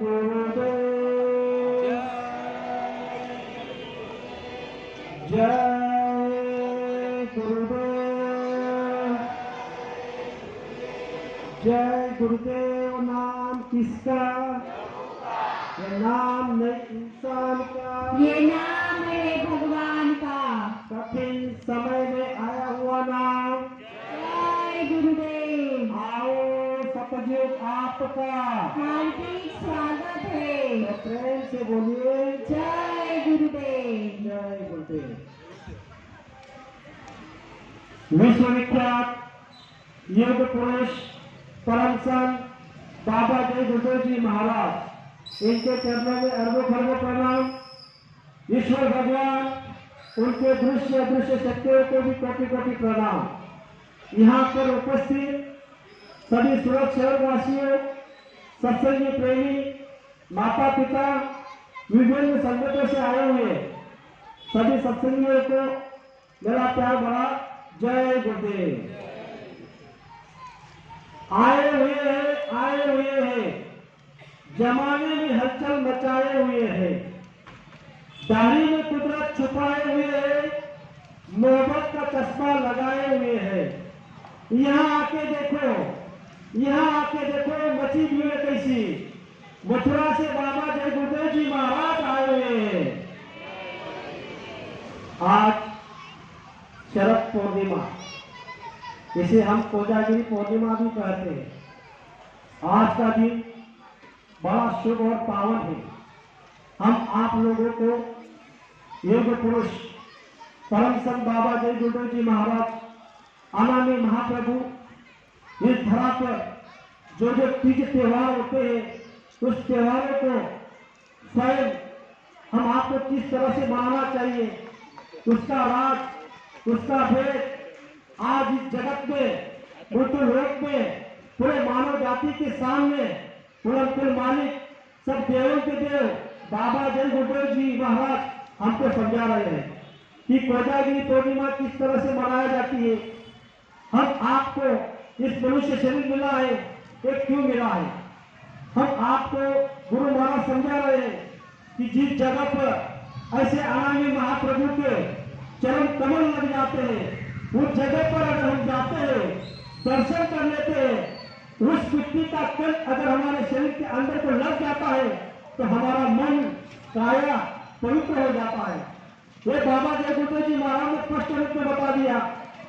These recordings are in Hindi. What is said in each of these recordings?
गुरुदेव जय गुरुदेव जय गुरुदेव। नाम किसका? ये नाम नहीं इंसान का, ये नाम है भगवान का। कठिन समय में आया हुआ नाम। जय गुरुदेव। आओ सतयुग आपका हार्दिक स्वागत है। तो प्रेम से बोलिए जय गुरुदेव। जय गुरुदेव। विश्वविख्यात योग पुरुष परम संत बाबा जय गुरुदेव जी महाराज, इनके चरणों में अरबों खरबों प्रणाम। ईश्वर भगवान उनके दृश्य अदृश्य शक्तियों को भी कोटि कोटि प्रणाम। यहाँ पर उपस्थित सभी सूरत शहरवासियों, सत्संगी प्रेमी, माता पिता, विभिन्न संगठनों से आए हुए सभी सत्संगियों को मेरा प्यार भरा जय गुरुदेव। आए हुए हैं जमाने में हलचल मचाए हुए हैं, दाढ़ी में कुदरत छुपाए हुए हैं, मोहब्बत का चश्मा लगाए हुए हैं। यहाँ आके देखो मची भीड़ कैसी। मथुरा से बाबा जय गुरुदेव जी महाराज आए हुए हैं। आज शरद पूर्णिमा, इसे हम कोजागिरी पूर्णिमा भी कहते हैं। आज का दिन बड़ा शुभ और पावन है। हम आप लोगों को योग पुरुष परम संत बाबा जय गुरुदेव जी महाराज, अनामी महाप्रभु, इस धरा पर जो जो तीज त्योहार होते हैं, उस त्योहारों को स्वयं हम आपको किस तरह से मनाना चाहिए, उसका राज, उसका भेद आज इस जगत में, मृत्यु लोक में, पूरे मानव जाति के सामने कुल मालिक, सब देवों के देव बाबा जय गुरुदेव जी महाराज हमको समझा रहे हैं कि कोजागिरी पूर्णिमा किस तरह से मनाई जाती है। हम आपको इस मनुष्य शरीर मिला है, एक क्यों मिला है। हम आपको गुरु महाराज समझा रहे हैं कि जिस जगह पर ऐसे अनामी महाप्रभु के चरण कमल लग जाते हैं, उस जगह पर अगर हम जाते हैं, दर्शन कर लेते हैं, उस मिट्टी का कण अगर हमारे शरीर के अंदर को लग जाता है तो हमारा मन काया पवित्र हो जाता है। ये बाबा जय गुरुदेव जी महाराज ने स्पष्ट रूप में बता दिया।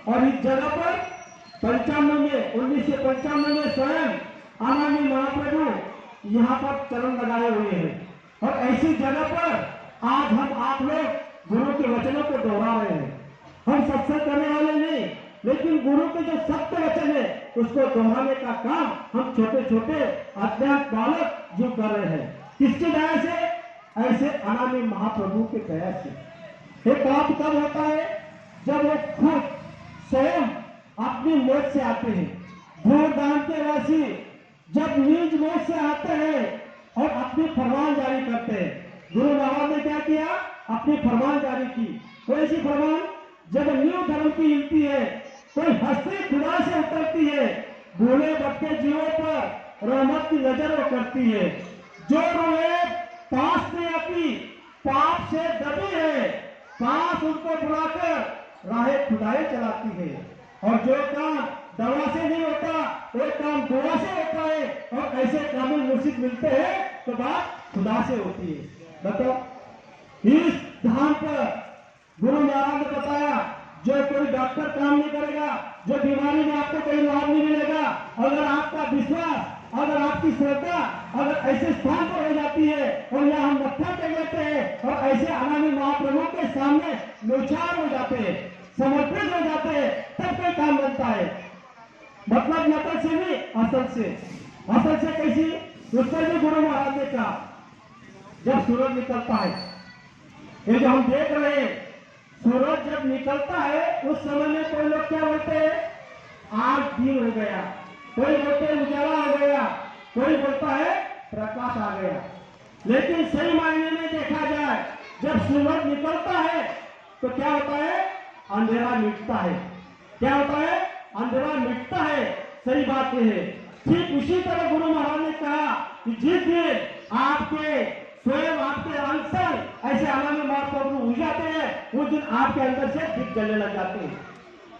और इस जगह पर 1995 में स्वयं अनामी महाप्रभु यहाँ पर चरण लगाए हुए हैं। और ऐसी जगह पर आज हम आप लोग गुरु के वचनों को दोहरा रहे हैं। हम सत्संग करने वाले नहीं, लेकिन गुरु के जो सत्य वचन है उसको दोहराने का काम हम छोटे छोटे अज्ञात बालक जो कर रहे हैं। किसकी दया से? ऐसे अनामी महाप्रभु के दया से। एक काम कब होता है? जब वो खुद स्वयं अपनी मौत से आते हैं। भूदान के वासी जब निज मौत से आते हैं और अपनी फरमान जारी करते हैं। गुरु महाराज ने क्या किया? अपनी फरमान जारी की। कोई सी फरमान? जब न्यू धर्म की हिलती है, कोई हस्ती खुदा से उतरती है, भूले भटके जीवों पर रहमत की नजर वो करती है। जो रोए पास में अपनी पाप से दबी है, पास उनको बुलाकर राहे खुदाई चलाती है। और जो काम दवा से नहीं होता, वो काम दुआ से होता है। और ऐसे कामिल मुर्शिद मिलते हैं तो बात खुदा से होती है। बताओ, इस धाम पर गुरु महाराज ने बताया, जो कोई डॉक्टर काम नहीं करेगा, जो बीमारी में आपको कोई लाभ नहीं मिलेगा, अगर आपका विश्वास, अगर आपकी श्रद्धा अगर ऐसे स्थान पर हो जाती है और यहाँ हम मत्था टेक लेते हैं और ऐसे अनामी महाप्रभु के सामने न्यौछावर हो जाते हैं, समर्पित हो जाते हैं, तब कोई काम बनता है। मतलब नकल से नहीं, असल से कैसी? उसका भी गुरु महाराज ने कहा, जब सूरज निकलता है, ये जो हम देख रहे हैं, सूरज जब निकलता है उस समय में कोई लोग क्या बोलते हैं? आज दिन हो गया, कोई बोलते हैं उजाला हो गया, कोई बोलता है प्रकाश आ गया। लेकिन सही मायने में देखा जाए, जब सूरज निकलता है तो क्या होता है? अंधेरा मिटता है। क्या होता है? अंधेरा मिटता है। सही बात यह है। ठीक उसी तरह गुरु महाराज ने कहा कि जिस दिन आपके स्वयं आपके अंश ऐसे आनंद महाप्रभु हो जाते हैं, उस दिन आपके अंदर से दीप जलने लग जाते हैं।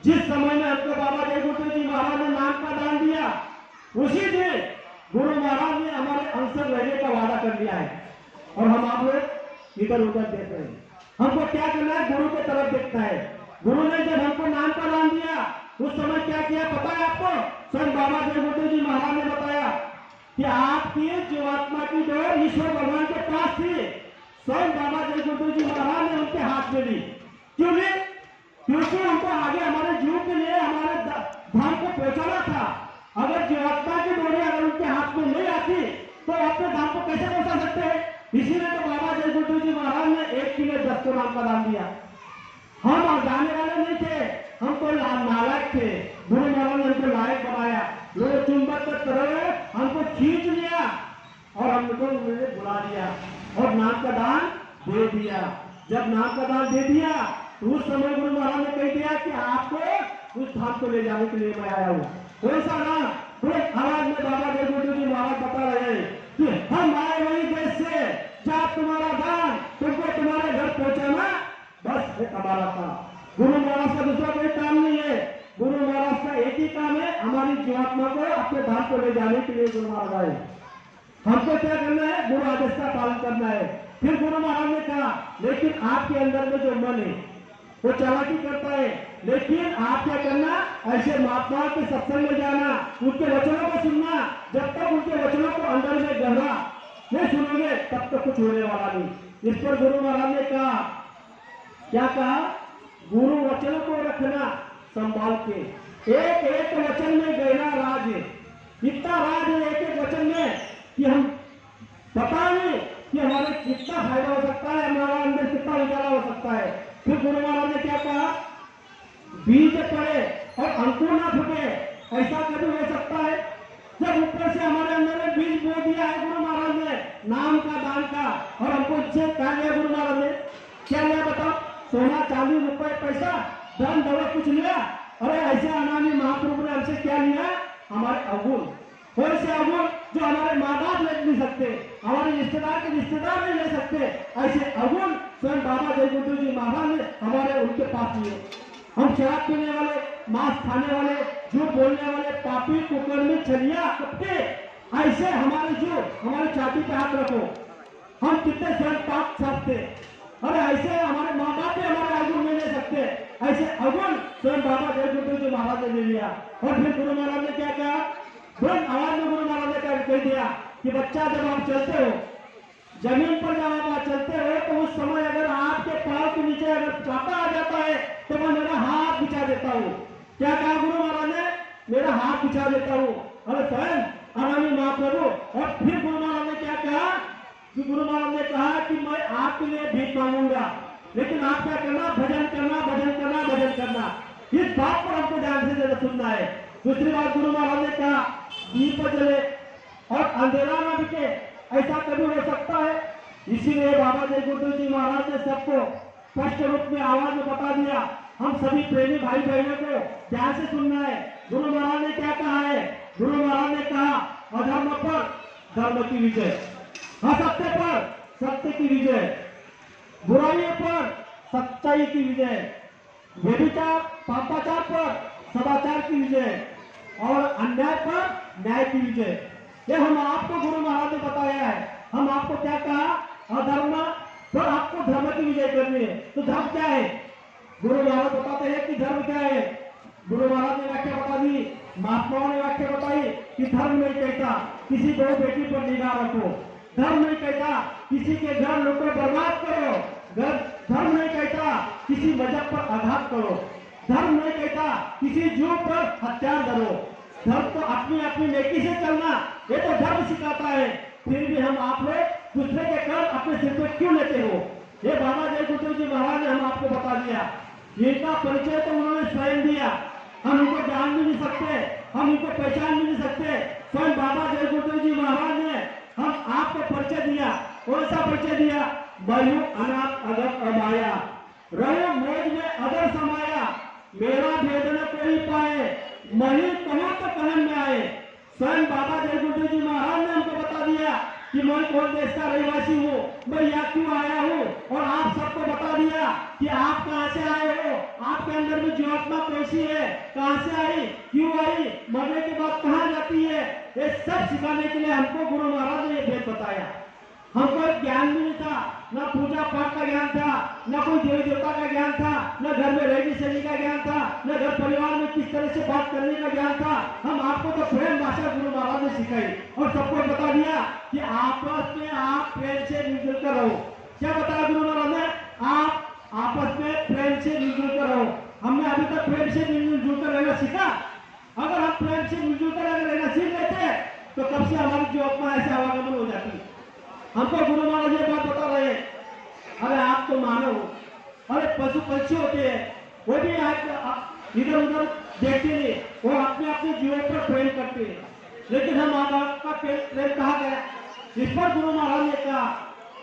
जिस समय में हमको बाबा जय गुरु जी महाराज ने नाम का दान दिया, उसी दिन गुरु महाराज ने हमारे अंसर रहने का वादा कर लिया है, और हम आप लोग इधर उधर देख रहे हैं। हमको क्या करना है? गुरु की तरफ देखना है। गुरु ने जब हमको नाम का दान दिया, उस समय क्या किया पता है आपको? स्वयं बाबा जय गुरु जी महाराज ने बताया कि आपकी जीवात्मा की डोर ईश्वर भगवान के पास थी, स्वयं बाबा जय गुरु जी महाराज ने उनके हाथ में दी। क्यों ली? क्योंकि उनको आगे हमारे जीव के लिए हमारे धाम को पहुंचाना था। अगर जीवात्मा की डोरी अगर उनके हाथ में नहीं आती तो अपने धाम को कैसे पहुंचा सकते हैं? इसीलिए तो बाबा जय गुरु जी महाराज ने 1 किलो 10 को नाम का दान दिया। हम जाने वाले नहीं थे, हम तो नालायक थे। गुरु महाराज ने हमको लायक बनाया, लोग चुंबक की तरह हमको खींच लिया और हमको उन्होंने बुला लिया और नाम का दान दे दिया। जब नाम का दान दे दिया तो उस समय गुरु महाराज ने कह दिया कि आपको उस धाम को ले जाने के लिए मैं आया हूँ। कौन सा नाम? आवाज में बाबा जय गुरु जी महाराज बता रहे हैं कि हम आए वही देश से जहाँ तुम्हारा दान तुमको तुम्हारे घर पहुंचाना बस एक हमारा था। गुरु महाराज का दूसरा कोई काम नहीं है। गुरु महाराज का एक ही काम है, हमारी जीवात्मा को अपने धाम को ले जाने के लिए गुरु महाराज आए। हमको क्या करना है? गुरु आदेश का पालन करना है। फिर गुरु महाराज ने कहा लेकिन आपके अंदर में जो मन है वो चालाकी करता है, लेकिन आप क्या करना? ऐसे महात्माओं के सत्संग में जाना, उनके वचनों को सुनना। जब तक उनके वचनों को अंदर में गहरा नहीं सुनोगे तब तक कुछ होने वाला नहीं। इस पर गुरु महाराज ने कहा, क्या कहा? गुरु वचन को रखना संभाल के। एक एक वचन में गहरा राज है, इतना राज है एक एक वचन में कि हम पता नहीं कि हमारे कितना फायदा हो सकता है, हमारा अंदर कितना उजाला हो सकता है। फिर गुरु महाराज ने क्या कहा? बीज पड़े और अंकुर ना फूटे, ऐसा कभी हो सकता है? जब ऊपर से हमारे अंदर में बीज बो दिया है गुरु महाराज ने नाम का दान का, और हमको इससे क्या लिया गुरु महाराज ने? क्या लिया बताओ? सोना चांदी रुपए पैसा धन दौलत कुछ लिया? अरे ऐसे अनामी महाप्रभु ने हमसे क्या लिया? हमारे अवगुण। कौन से अवगुण? जो हमारे माँ बाप ले नहीं सकते, हमारे रिश्तेदार के रिश्तेदार नहीं ले सकते, ऐसे अवगुण स्वयं बाबा जय गुरु जी महाराज ने हमारे उनके पास लिए। हम शराब पीने वाले, मांस खाने वाले, झूठ बोलने वाले, पापी कुकर्मी छलिया कपटे, ऐसे हमारे जो हमारे छाती पे हाथ रखो, हम कितने स्वयं पाप छापते। अरे ऐसे हमारे माँ बाप भी हमारे अवगुण नहीं ले सकते, ऐसे अवगुण स्वयं बाबा जय गुरु जी महाराज ने ले लिया। और फिर गुरु महाराज ने क्या कहा? बुलंद आवाज में गुरु महाराज ने कह दिया कि बच्चा जब आप चलते हो, जमीन पर जब आप चलते हो तो उस समय अगर आपके पांव के नीचे अगर कांटा आ जाता है तो मैं मेरा हाथ बिछा देता हूँ। क्या कहा गुरु महाराज ने? मेरा हाथ बिछा देता हूँ। अरे स्वयं अनामी महाप्रभु। और फिर गुरु महाराज ने क्या कहा? कि गुरु महाराज ने कहा कि मैं आपके लिए भीख मांगूंगा, लेकिन आप क्या करना? भजन करना, भजन करना, भजन करना। इस बात पर हमको ध्यान से जरा सुनना है। दूसरी बात गुरु महाराज ने कहा दीप जले और अंधेरा न दिखे, ऐसा कभी हो सकता है? इसीलिए बाबा जय गुरु जी महाराज ने सबको स्पष्ट रूप में आवाज में बता दिया। हम सभी प्रेमी भाई बहनों को ध्यान से सुनना है। गुरु महाराज ने क्या कहा है? गुरु महाराज ने कहा अधर्म पर धर्म की विजय, असत्य पर सत्य की विजय, बुराई पर सच्चाई की विजय, व्यभिचार पापाचार पर सदाचार की विजय और अन्याय पर न्याय की विजय। ये हम आपको गुरु महाराज ने बताया है। हम आपको क्या कहा? अधर्म पर आपको धर्म की विजय करनी है। तो धर्म क्या है? गुरु महाराज बताते हैं कि धर्म क्या है। गुरु महाराज ने व्याख्या बता दी, महात्माओं ने व्याख्या बताई कि धर्म नहीं कहता किसी बहू बेटी पर निगाह रखो, धर्म नहीं कहता किसी के घर लोगों को बर्बाद करो, धर्म नहीं कहता किसी मजहब पर आघात करो, धर्म नहीं कहता किसी जीव पर हत्यार करो। धर्म तो अपनी अपनी नेकी से चलना, ये तो धर्म सिखाता है। फिर भी हम आप लोग दूसरे के कर अपने सिर पे क्यों लेते हो? ये बाबा जय गुरु जी महाराज ने हम आपको बता दिया। इनका परिचय तो उन्होंने स्वयं दिया, हम इनको जान भी नहीं सकते, हम इनको पहचान भी नहीं सकते। स्वयं बाबा जय गुरु जी महाराज ने हम आपको परिचय दिया। कौन सा परिचय दिया? मयू अनाथ अगर अमाया, रहो मोज में अगर समाया, मेरा भेद न कोई पाए, मही कहो तो कहन में आए। स्वयं बाबा जय गुरु जी महाराज ने हमको बता दिया कि मैं कौन देश का रहवासी हूँ, मैं यहाँ क्यों आया हूँ, और आप सबको बता दिया कि आप कहाँ से आए हो, आपके अंदर में जीवात्मा कैसी है, कहाँ से आई, क्यों आई, मरने के बाद कहाँ जाती है, ये सब सिखाने के लिए हमको गुरु महाराज ने ये भेद बताया। हमको ज्ञान भी नहीं था, न पूजा पाठ का ज्ञान था, न कोई देवी देवता का ज्ञान था, न घर में रहने सहने का ज्ञान था, न घर परिवार में किस तरह से बात करने का ज्ञान था। हम आपको तो प्रेम भाषा गुरु महाराज ने सिखाई और सबको बता दिया कि आपस में आप प्रेम से मिलजुल कर रहो। क्या बताया गुरु महाराज ने? आप आपस में प्रेम से मिलजुल कर रहो। हमने अभी तक प्रेम से मिलजुल कर रहना सीखा? अगर हम प्रेम से मिलजुल कर रहना सीख लेते तो कब से हमारी जो आत्मा ऐसे आवागमन हो जाती। हमको गुरु महाराज ये बात बता रहे हैं, अरे आप तो मानव हो, अरे पशु पक्षी होते हैं, वो भी इधर उधर देखते नहीं, वो अपने अपने जीवन पर प्रेम करते हैं, लेकिन हम आपका प्रेम कहा गया? इस पर गुरु महाराज ने कहा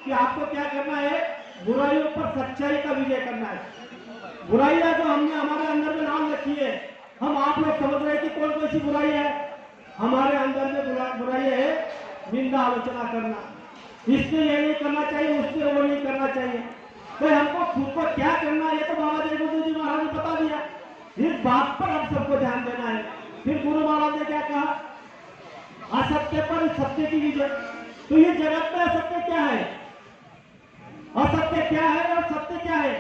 कि आपको क्या करना है, बुराइयों पर सच्चाई का विजय करना है। बुराइयां जो हमने हमारे अंदर में नाम रखी है, हम आप लोग समझ रहे हैं कि कौन कौन सी बुराई है। हमारे अंदर में बुराई है निंदा आलोचना करना, इसने ये नहीं करना चाहिए, उसने वो नहीं करना चाहिए। तो हमको खुद को क्या करना है, ये तो बाबा जयगुरु जी महाराज ने बता दिया। इस बात पर हम सबको ध्यान देना है। फिर गुरु महाराज ने क्या कहा? असत्य पर सत्य की विजय। तो ये जगत में असत्य क्या है, असत्य क्या है और सत्य क्या है,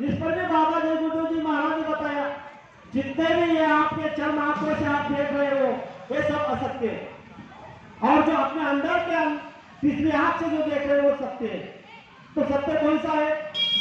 इस पर भी बाबा जयगुरु जी महाराज ने बताया। जितने भी ये आपके चरण आंखों से आप देख रहे हो, ये सब असत्य है, और जो अपने अंदर के तीसरी आंख से जो देख रहे हो वो सत्य है। तो सत्य कौन सा है?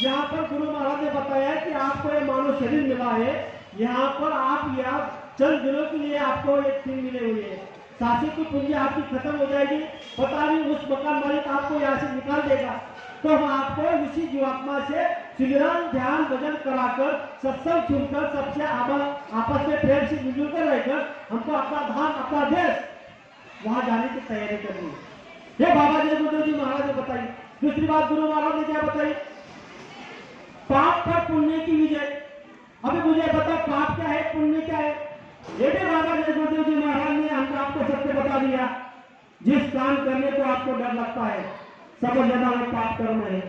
यहाँ पर गुरु महाराज ने बताया कि आपको ये मानव शरीर मिला है, यहाँ पर आप यहाँ चंद दिनों के लिए आपको एक दिन मिले हुए हैं, सांसों की पूंजी आपकी खत्म हो जाएगी, पता नहीं उस मकान मालिक आपको यहाँ से निकाल देगा। तो हम आपको उसी जीवात्मा से सिमरन ध्यान भजन कराकर सत्संग सुनकर सबसे आपस में प्रेम से मिलजुल कर रहकर हमको अपना धाम अपना देश वहां जाने की तैयारी करनी है। ये बाबा जयगुरु जी महाराज ने बताई। दूसरी बात गुरु महाराज ने क्या बताई? पाप पर पुण्य की विजय। अभी मुझे बताओ पाप क्या है, पुण्य क्या है? ये भी बाबा जयगुरु जी महाराज ने हमको आपको सत्य बता दिया। जिस काम करने को आपको डर लगता है, समझ लेना वो पाप कर्म है।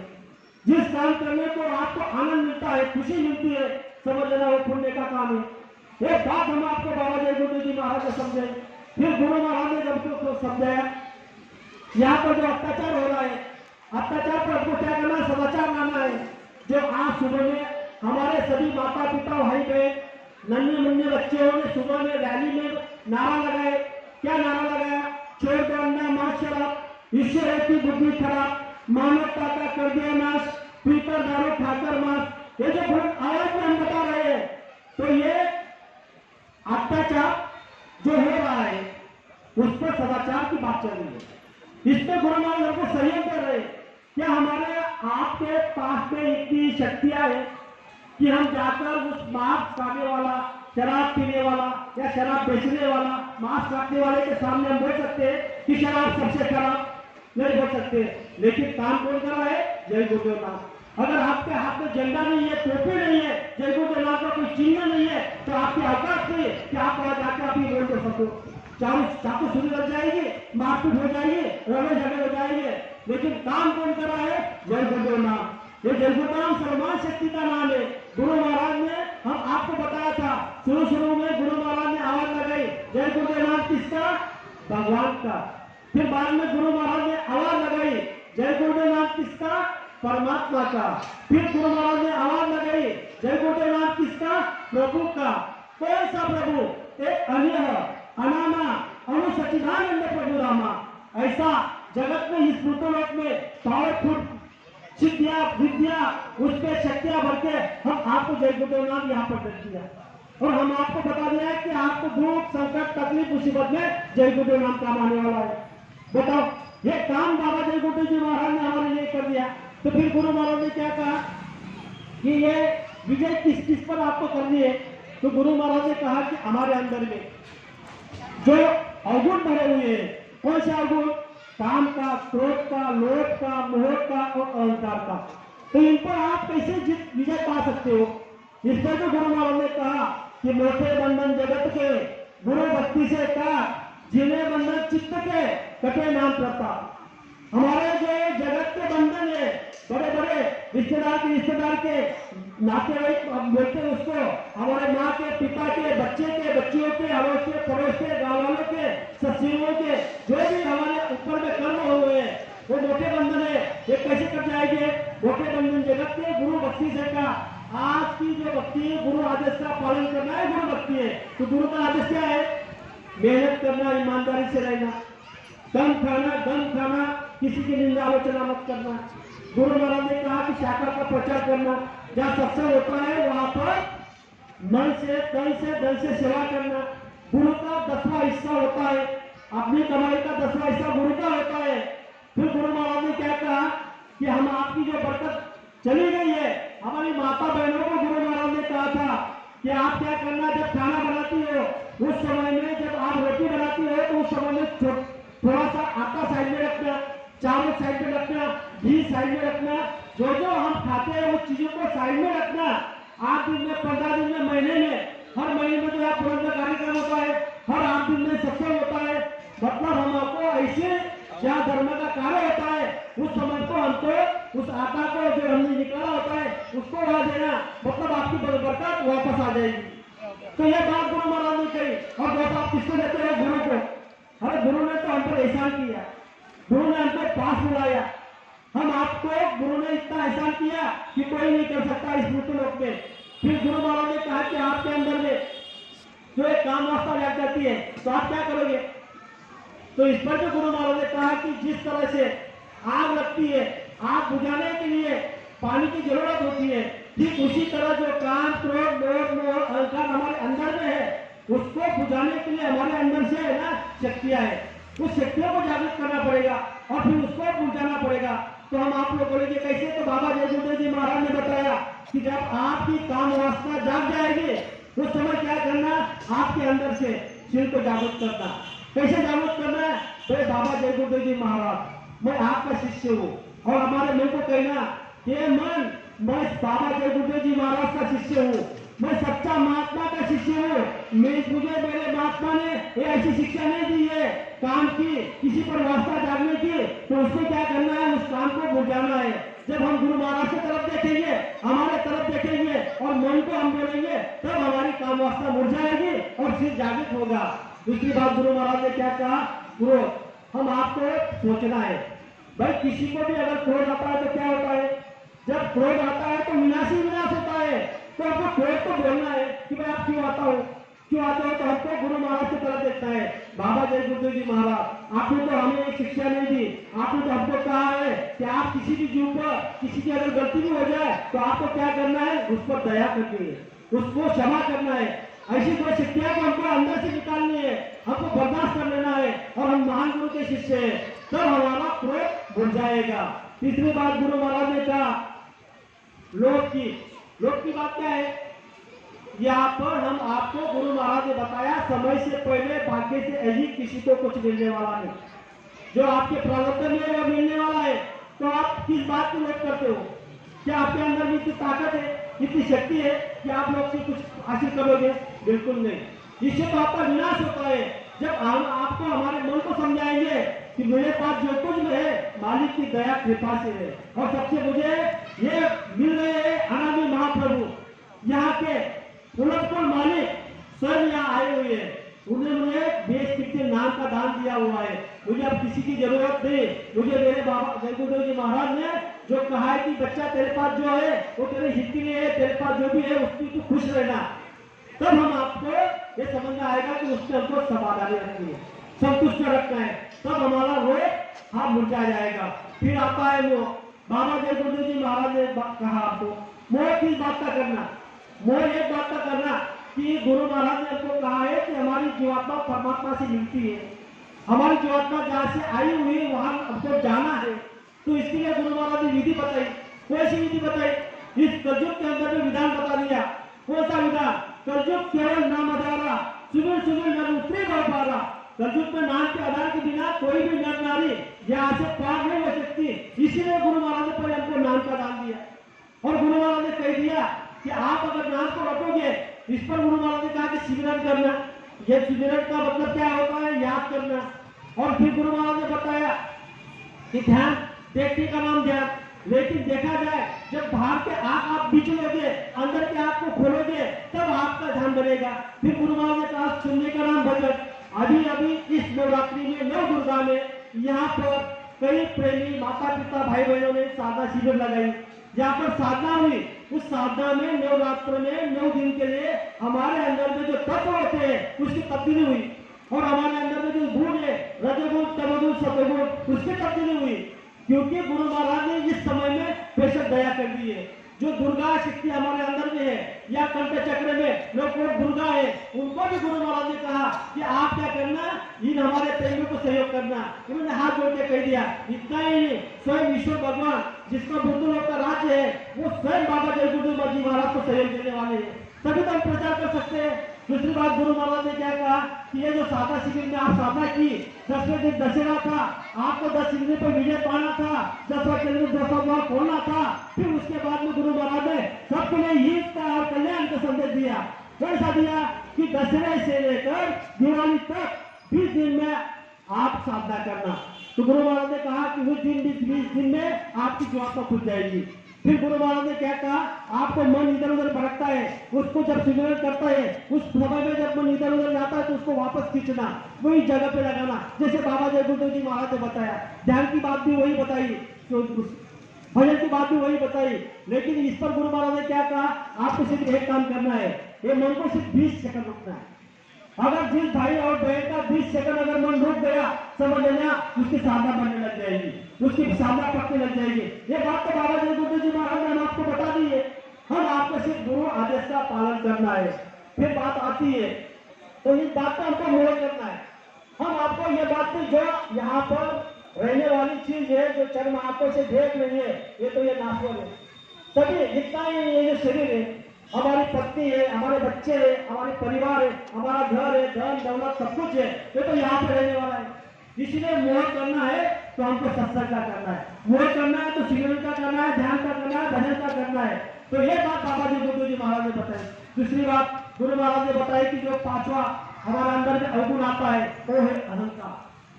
जिस काम करने को आपको आनंद मिलता है, खुशी मिलती है, समझ लेना वो पुण्य का काम है। एक बात हम आपको बाबा जयगुरु जी महाराज ने समझे। फिर गुरु महाराज ने जब तो समझाया, यहाँ पर जो अत्याचार हो रहा है, अत्याचार पर आपको क्या करना है? समाचार लाना है। जो आज सुबह में हमारे सभी माता पिता भाई बहन नन्हे मुन्ने बच्चे ने सुबह में रैली में नारा लगाए। क्या नारा लगाया? छोड़ दो अन्ना मां शराब, इससे रहती बुद्धि खराब, मानवता का कर दिया नाश, पीकर दारू खाकर मांस। ये जो आवाज में हम बता रहे हैं, तो ये अत्याचार जो हो रहा है उस पर सदाचार की बात चल रही है। इस पे गुरु महाराज को संयम कर रहे। क्या हमारे आपके पास में इतनी शक्तियां हैं कि हम जाकर उस मांस खाने वाला, शराब पीने वाला या शराब बेचने वाला, मांस काटने वाले के सामने हम बोल सकते हैं कि शराब सबसे खराब? नहीं बोल सकते। लेकिन काम कौन कर रहा है? जय गुरुदेव। अगर आपके हाथ में झंडा नहीं है, टोपी नहीं है, जय गुरुदेव का कोई चिन्ह नहीं है, तो आपकी औकात नहीं है कि आप वहां जाकर आप ये बोल सको। चाकू शुरू लग जाएगी, मारपीट हो जाएगी, रवे झगड़े हो जाएंगे, लेकिन काम कौन कर रहा है? जय गुरुदेव नाम। ये जय गुरुदेव नाम सर्वमान शक्ति का नाम है। गुरु महाराज ने हम आपको बताया था, शुरू में गुरु महाराज ने आवाज लगाई, जय गुरुदेव नाम किसका? भगवान का। फिर बाद में गुरु महाराज ने आवाज लगाई, जय गुरुदेव नाम किसका? परमात्मा का। फिर गुरु महाराज ने आवाज लगाई, जय गुरुदेव नाम किसका? प्रभु का। कौन सा प्रभु? एक अन्य अनामा अनु सच्चिदानंद प्रभु रामा। ऐसा जगत में इस पृथ्वीलोक में पावरफुल सिद्धिया विद्या उस पे शक्तियां भर के हम आपको जय गुरुदेव नाम यहाँ पर दे दिया, और हम आपको बता दिया है कि आपको दुख संकट तकलीफ मुसीबत में जय गुरुदेव नाम काम आने वाला है। बताओ, ये काम बाबा जय गुरुदेव जी महाराज ने हमारे लिए कर दिया। तो फिर गुरु महाराज ने क्या कहा कि ये विजय किस किस पर आपको करनी है? तो गुरु महाराज ने कहा कि हमारे अंदर में जो अवगुण भरे हुए हैं, कौन से अवगुण? काम का, क्रोध का, लोभ का, मोह का और अहंकार का। तो इन पर आप कैसे विजय पा सकते हो? इस पर तो गुरु महाराज ने कहा कि मोटे बंधन जगत के गुरु भक्ति से का, जिन्हें बंधन चित्त के कटे नाम प्रताप। हमारे जो जगत के बंधन है, बड़े बड़े रिश्तेदार के नातेवाईक हम बोलते हैं उसको, हमारे माँ के, पिता के, बच्चे के, बच्चियों के, अड़ोस के, पड़ोस के, गाँव वालों के, सत्संगों के, जो भी हमारे ऊपर में कर्म हुए हैं वो मोटे बंधन है। ये कैसे कट जाएंगे? मोटे बंधन जगत के गुरु भक्ति से का। आज की जो भक्ति है गुरु आदेश का पालन करना है, गुरु भक्ति है। तो गुरु का आदेश क्या है? मेहनत करना, ईमानदारी से रहना, कम खाना, किसी की निंदा आलोचना मत करना। गुरु महाराज ने कहा कि शाखा का प्रचार करना, जहाँ सत्संग होता है वहां पर मन से, तन से, धन से सेवा करना। गुरु का 10वां हिस्सा होता है, अपनी कमाई का 10वां हिस्सा गुरु का होता है। फिर गुरु महाराज ने क्या कहा कि हम आपकी जो बरकत चली गई है, हमारी माता बहनों को गुरु महाराज ने कहा था कि आप क्या करना, जब खाना बनाती हो उस समय में, जब आप रोटी बनाती हो तो उस समय में थोड़ा सा आटा साइड में रखना, चावल साइड में रखना, घी साइड में रखना। जो जो हम खाते हैं उस चीजों को साइड में रखना। 8 दिन में, 15 दिन में, महीने में, हर महीने में जो है पुरंदर कार्यक्रम होता है, हर 8 दिन में सत्संग होता है। मतलब हम आपको ऐसे जहाँ धर्म का कार्य होता है उस समय को हमको उस आटा को जो हमने निकाला होता है उसको वहां देना, मतलब आपकी बरकत वापस आ जाएगी। तो यह बात गुरु महाराज ने कही। और जब आप किसको देते हो? गुरु को। अरे गुरु ने तो हम पर एहसान किया, गुरु ने हमको पास बुलाया, हम आपको, गुरु ने इतना एहसान किया कि कोई नहीं कर सकता इस मृत्युलोक में। फिर गुरु महाराज ने कहा कि आपके अंदर में जो एक काम वास्ता लग जाती है तो आप क्या करोगे? तो इस पर जो गुरु महाराज ने कहा कि जिस तरह से आग लगती है, आग बुझाने के लिए पानी की जरूरत होती है, ठीक उसी तरह जो काम, क्रोध, लोभ, मोह, अहंकार हमारे अंदर में है उसको बुझाने के लिए हमारे अंदर से है ना शक्तियां है, उस शक्तियों को जागृत करना पड़ेगा और फिर उसको बुझाना पड़ेगा। तो हम आप लोग बोलेंगे कैसे? तो बाबा जय गुरुदेव जी महाराज ने बताया कि जब आपकी काम वासना जाग जाएगी उस समय क्या करना, आपके अंदर से शिव को जागृत करना। कैसे जागृत करना है? तो बाबा जय गुरुदेव जी महाराज, मैं आपका शिष्य हूँ और हमारे मन को कहना कि मन, मैं बाबा जय गुरुदेव जी महाराज का शिष्य हूँ, मैं सच्चा महात्मा का शिष्य हूँ। मुझे मेरे महात्मा ने ये ऐसी शिक्षा नहीं दी है काम की, किसी पर वास्ता जागने की, तो उसको क्या करना है? उस काम को बुझाना है। जब हम गुरु महाराज की तरफ देखेंगे, हमारे तरफ देखेंगे और मन को हम बोलेंगे, तब हमारी काम वास्ता मुरझाएगी और फिर जागृत होगा। दूसरी बात गुरु महाराज ने क्या कहा? गुरु, हम आपको सोचना है भाई, किसी को भी अगर क्रोध आता है तो क्या होता है? जब क्रोध आता है तो विनाश ही विनाश होता है। तो आपको क्रोध को बोलना है कि भाई आप क्यों आता हो, क्यों आते हो? तो हमको गुरु महाराज की तरफ देखना है। बाबा जय गुरुदेव जी महाराज, आपने तो हमें एक शिक्षा नहीं दी, आपने तो हमको कहा है कि आप किसी भी जीव पर, किसी की अगर गलती भी हो जाए तो आपको क्या करना है? उस पर दया करनी है, उसको क्षमा करना है। ऐसी कोई शिक्षा को हमको अंदर से निकालनी है, हमको बर्दाश्त कर लेना है और हम महान गुरु के शिष्य हैं, तब हमारा क्रोध भूल जाएगा। तीसरी बात गुरु महाराज ने कहा लोक की बात क्या है? यहाँ पर हम आपको गुरु महाराज ने बताया समय से पहले भाग्य से अधिक किसी को कुछ मिलने वाला नहीं। जो आपके प्रारब्ध में है वो मिलने वाला है। तो आप किस बात को लोग करते हो? क्या आपके अंदर भी इतनी ताकत है, इतनी शक्ति है कि आप लोग से कुछ हासिल करोगे? बिल्कुल नहीं। इससे तो आपका विनाश होता है। जब हम आपको हमारे मन को समझाएंगे कि मेरे पास जो कुछ भी है मालिक की दया कृपा से है और सबसे मुझे ये मिल रहे हैं अनादि महाप्रभु, यहाँ के पुलटपुर मालिक स्वयं यहाँ आए हुए हैं। उन्होंने मुझे देश के नाम का दान दिया हुआ है। मुझे अब किसी की जरूरत नहीं। मुझे मेरे बाबा जय गुरुदेव जी महाराज ने जो कहा है कि बच्चा तेरे पास जो है वो तेरे हित के लिए है, तेरे पास जो भी है उसकी तू खुश रहना। तब हम आपको ये समझ में आएगा कि उसके हमको समाधानी रखनी है, संतुष्ट रखना है, तब हमारा रोग हाथ मुरझा जाएगा। फिर आता है वो बाबा जय गुरुदेव जी महाराज ने कहा आपको मोह किस बात का करना? मोह एक बात का करना कि गुरु महाराज ने हमको कहा है कि हमारी जीवात्मा परमात्मा से मिलती है, हमारी जीवात्मा जहाँ से आई हुई है वहां हमको जाना है। तो इसके लिए गुरु महाराज ने विधि बताई। कौन सी विधि बताई? इस कलयुग के अंदर में विधान बता दिया। कौन सा विधान? कलयुग केवल नाम आधारा, सुबह सुबह नर उतरे बाबा। कलयुग में नाम के आधार के बिना कोई भी नर नारी यहाँ से पार नहीं हो सकती। इसीलिए गुरु महाराज ने पहले हमको नाम का दान दिया और गुरु महाराज ने कह दिया कि आप अगर नाम को रखोगे, इस पर गुरु महाराज ने कहा कि सिमरन करना। यह सिमरन का मतलब क्या होता है? याद करना। और फिर गुरु महाराज ने बताया कि ध्यान देखने का नाम ध्यान, लेकिन देखा जाए जब बाहर के आंख आप बिचलोगे, अंदर के आंख को खोलोगे, तब आपका ध्यान बनेगा। फिर गुरु महाराज ने कहा सुनने का नाम भजन। अभी अभी इस नवरात्रि में नव दुर्गा में यहाँ पर कई प्रेमी माता पिता भाई बहनों ने साधना शिविर लगाई। यहाँ पर साधना हुई, उस साधना में नवरात्र में 9 दिन के लिए हमारे अंदर में जो तत्व होते हैं उसकी तब्दीली हुई, और हमारे अंदर में जो गुण है रजोगुण तमोगुण सतोगुण उसकी तब्दीली हुई, क्योंकि गुरु महाराज ने इस समय में बेशक दया कर दी है। जो दुर्गा शक्ति हमारे अंदर में है या कंठ चक्र में लोग दुर्गा है, उनको भी गुरु महाराज ने कहा कि आप क्या करना, इन हमारे प्रेमियों को सहयोग करना। उन्होंने हाथ जोड़ के कह दिया। इतना ही नहीं, स्वयं ईश्वर भगवान जिसका बुद्धू लोग का राज्य है, वो स्वयं बाबा जय गुरु जी महाराज को सहयोग देने वाले हैं, तभी तो हम प्रचार कर सकते हैं। दूसरी बात गुरु महाराज ने क्या कहा कि ये जो साधना शिविर में आप साधना की, 10वें दिन दशहरा था, आपको 10 सिंगरी पर विजय पाना था, 10वां केंद्र 200 द्वार खोलना था। फिर उसके बाद में गुरु महाराज ने सबके लिए हित का और कल्याण का संदेश दिया। कैसा दिया कि दशहरे से लेकर दिवाली तक 20 दिन में आप साधना करना। तो गुरु महाराज ने कहा कि उस दिन 20 दिन में आपकी ज्वाला खुल जाएगी। फिर गुरु महाराज ने क्या कहा, आपको मन इधर उधर भटकता है, उसको जब सिग्नल करता है, उस समय में जब मन इधर उधर जाता है तो उसको वापस खींचना, वही जगह पे लगाना, जैसे बाबा जय गुरुदेव जी महाराज ने बताया। ध्यान की बात भी वही बताई, भजन की बात भी वही बताई, लेकिन इस पर गुरु महाराज ने क्या कहा, आपको सिर्फ एक काम करना है, ये मन को सिर्फ 20 सेकंड रुकना है। अगर जिस भाई और बहन का 20 सेकंड अगर मन रुक गया, समझ लेना उसकी साधना बनने लग जाएगी, उसकी साधना पकने लग जाएगी। ये बात तो बाबा जय गुरुदेव जी महाराज ने हम आपको बता दी है। हम आपको सिर्फ गुरु आदेश का पालन करना है। फिर बात आती है, तो इस बात का हमको मोहन करना है। हम आपको ये बात भी, जो यहाँ पर रहने वाली चीज है, जो चर्म आंखों से देख रही है, ये तो ये नाशवर है। सभी जितना ही ये जो शरीर है, हमारी पत्नी है, हमारे बच्चे है, हमारे परिवार है, हमारा घर है, धन दौलत सब कुछ है, ये तो यहाँ पे रहने वाला है। इसलिए मोह करना है तो हमको सत्संग का करना है, मोह करना है तो सिमरन का करना है, ध्यान का करना है, भजन का करना है। तो ये बात बाबा जी गुरु जी महाराज ने बताई। दूसरी बात गुरु महाराज ने बताई कि जो 5वां हमारा अंदर में अवगुण आता है वो है अहंकार।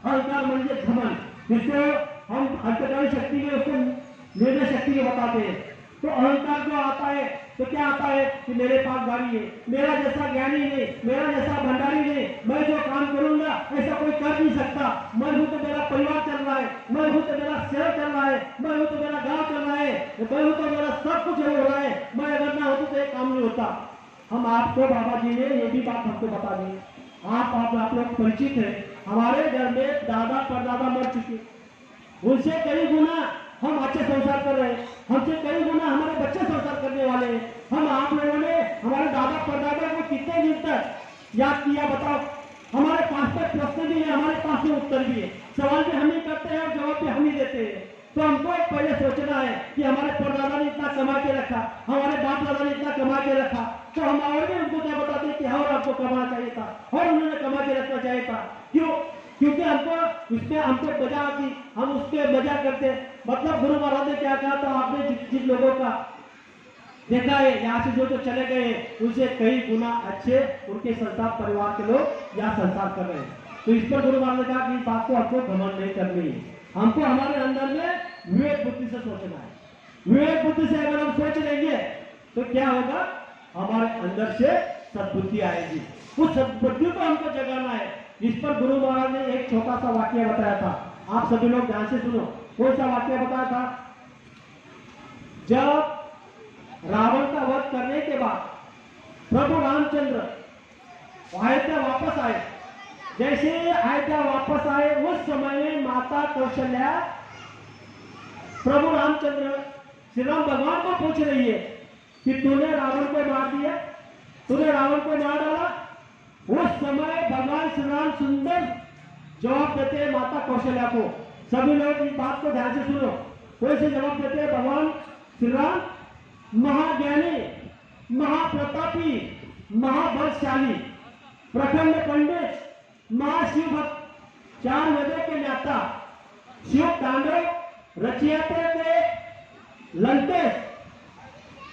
अहंकार म्हणजे घमंड, जिसको हम अंतर्गत शक्ति में उसको निर्णय शक्ति में बताते हैं। तो अहंकार जो आता है तो क्या आता है कि मेरे पास गाड़ी है, मेरा जैसा ज्ञानी नहीं, मेरा जैसा भंडारी नहीं, मैं जो काम करूंगा ऐसा कोई कर नहीं सकता। मैं हूं तो मेरा परिवार चल रहा है, मैं हूं तो मेरा शहर चल रहा है, मैं हूं तो मेरा गांव चल रहा है, मैं हूं तो मेरा सब कुछ हो रहा है, मैं अगर ना होती तो ये काम नहीं होता। हम आपको बाबा जी ने ये भी बात हमको बता दी। आप लोग परिचित है, हमारे घर में दादा परदादा मर चुके, उनसे कई गुना हम अच्छे संसार कर रहे हैं, हमसे कई गुना हमारे बच्चे संसार करने वाले हैं। हम आप लोगों ने हमारे दादा परदादा को कितने दिन तक याद किया बताओ। हमारे पास तक प्रश्न भी है, हमारे पास में उत्तर भी है, सवाल भी हम ही करते हैं और जवाब भी हम ही देते हैं। तो हमको पहले सोचना है कि हमारे परदादा ने इतना कमा के रखा, हमारे बाप दादा ने इतना कमा के रखा, तो हम और भी उनको क्या बताते हैं कि और आपको कमाना चाहिए था और उन्होंने कमा के रखना चाहिए था। क्यों? क्योंकि हमको उसमें हमको मजा आती, हम उसके मजा करते। मतलब गुरु महाराज ने क्या कहा, तो आपने जिन लोगों का देखा है यहाँ से जो चले गए हैं उनसे कई गुना अच्छे उनके संसार परिवार के लोग यहाँ संसार कर रहे हैं। तो इस पर गुरु महाराज ने कहा कि इस बात को हमको घमंड नहीं करनी है, हमको हमारे अंदर में विवेक बुद्धि से सोचना है। विवेक बुद्धि से अगर हम सोच लेंगे तो क्या होगा, हमारे अंदर से सद्बुद्धि आएगी, उस सद्बुद्धि को हमको जगाना है। इस पर गुरु महाराज ने एक छोटा सा वाक्य बताया था, आप सभी लोग ध्यान से सुनो। कौन सा वाक्य बताया था? जब रावण का वध करने के बाद प्रभु रामचंद्र अयोध्या वापस आए, जैसे अयोध्या वापस आए उस समय में माता कौशल्या प्रभु रामचंद्र श्री राम भगवान को पूछ रही है कि तूने रावण को मार दिया, तूने रावण को मार डाला। उस समय भगवान श्री राम सुंदर जवाब देते हैं माता कौशल्या को। सभी लोग इस बात को ध्यान से सुनो। कैसे जवाब देते हैं भगवान श्री राम? महाज्ञानी, महाप्रतापी, महाबलशाली, प्रखंड पंडित, महाशिव भक्त, 4 वेदों के ज्ञाता, शिव तांडव रचयिता के लंकेश,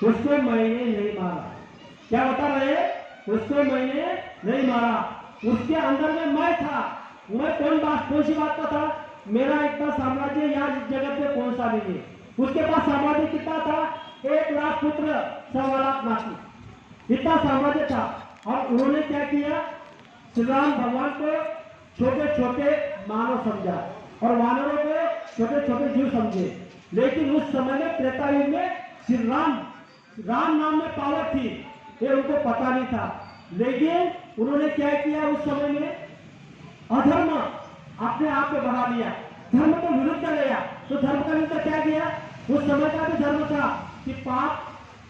उसको मैंने नहीं मारा। क्या बता रहे हैं? उसको मैंने नहीं मारा, उसके अंदर में मैं था। मैं कौन सी बात का था? मेरा इतना साम्राज्य यहाँ इस जगत में कौन सा नहीं है। उसके पास साम्राज्य कितना था, 1,00,000 पुत्र, 1,00,000 नाती, इतना साम्राज्य था। और उन्होंने क्या किया, श्री राम भगवान को छोटे छोटे मानव समझा और वानरों को छोटे छोटे जीव समझे। लेकिन उस समय में त्रेता युग में श्री राम नाम में पावर थी, ये उनको पता नहीं था। लेकिन उन्होंने क्या किया, उस समय में अधर्म अपने आप में बढ़ा लिया, धर्म को विरुद्ध कर लिया। तो धर्म का विरुद्ध क्या किया, उस समय का भी धर्म था कि पाप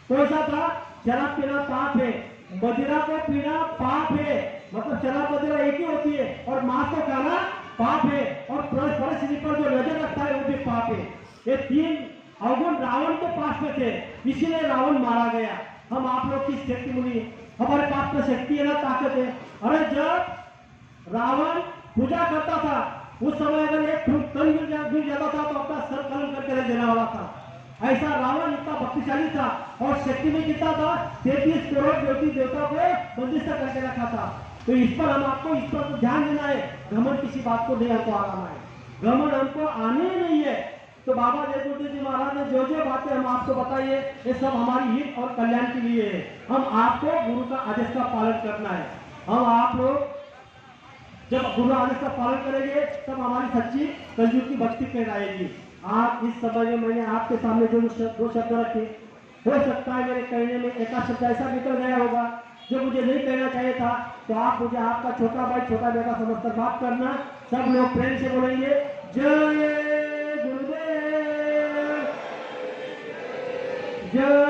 कौन सा था, शराब पीना पाप है, मदिरा को पीना पाप है, मतलब शराब मदिरा एक ही होती है, और मांस को खाना पाप है, और परिस्थिति पर जो नजर रखता है वो भी पाप है। ये 3 अवगुण रावण के पास में थे, इसीलिए रावण मारा गया। हम आप लोग की शक्ति मुनि, हमारे पास में शक्ति है ना, ताकत है। अरे जब रावण पूजा करता था उस समय अगर एक तन गिर जाता था तो अपना सर कलम करके रख देने वाला था। ऐसा रावण इतना शक्तिशाली था और शक्ति में कितना था, 33 करोड़ देवता को बंदिश करके रखा था। तो इस पर हम आपको इस पर ध्यान देना है, घमंड किसी बात को नहीं हमको आना है, घमंड हमको आने ही नहीं है। तो बाबा जयपुर जी महाराज ने जो जो बातें हम आपको बताइए, ये सब हमारी हित और कल्याण के लिए है। हम आपको गुरु का आदेश का पालन करना है। हम आप लोग जब गुरु आदेश का पालन करेंगे तब हमारी सच्ची कलयुग की भक्ति कहलाएगी। आप इस समय में मैंने आपके सामने जो 2 शब्द रखे, हो सकता है मेरे कहने में एक शब्द ऐसा निकल गया होगा जो मुझे नहीं कहना चाहिए था, तो आप मुझे आपका छोटा भाई छोटा बेटा समझकर बात करना। सब लोग प्रेम से बोलेंगे, जय गुरुदेव, जय